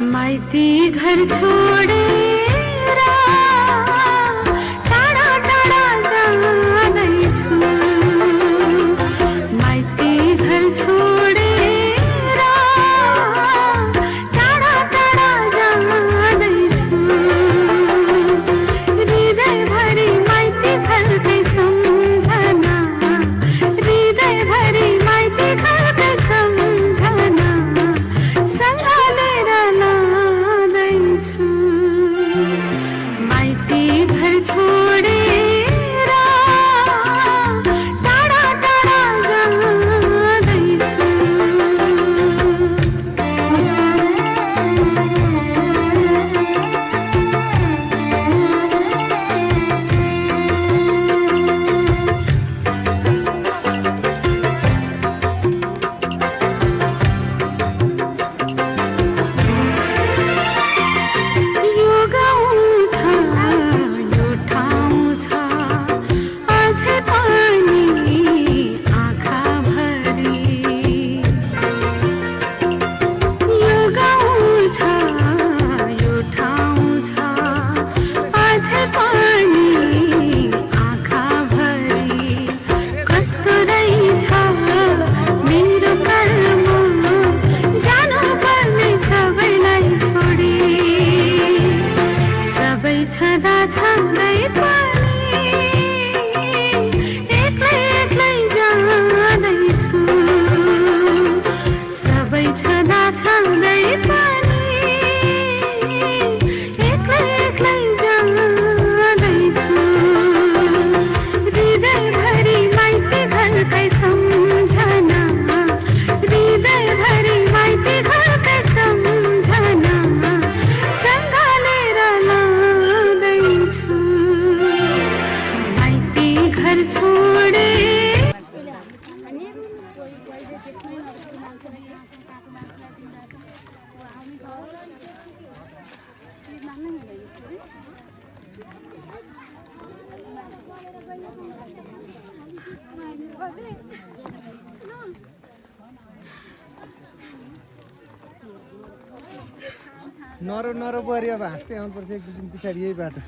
माइती घर छोड़े टाढा टाढा जाँदैछु माइती घर छोडेर टाढा टाढा जाँदैछु हृदयभरि माइती घरकै सम्झना हृदयभरि माइती घरकै सम्झना सँगालेर लाँदैछु माइती घर छोडेर टाढा टाढा जाँदैछु यो गाउँ छ यो ठाउँ छ अझै पनि आँखाभरि यो गाउँ छ यो ठाउँ छ अझै पनि आँखाभरि कस्तो रहेछ मेरो कर्म जानुपर्ने सबैलाई छोडी सबै छँदा छँदै पनि एक्लै एक्लै जाँदैछु सबै छँदा छँदै पनि एक्लै एक्लै जाँदैछु हृदयभरि माइती घरकै सम्झना हृदयभरि माइती घरकै सम्झना सँगालेर लाँदैछु माइती घर छोडे नरो नरो पऱ्यो अब हाँस्दै आउनुपर्छ एक दुई दिन पछाडि यही बाटो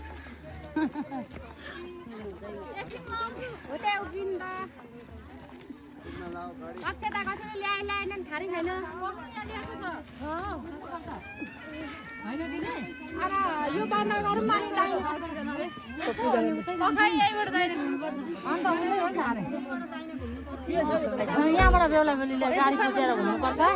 यो बाँड्न गरौँ पानी यहाँबाट बेहुला बेहुलीले गाडी कुदेर हुनुपर्छ है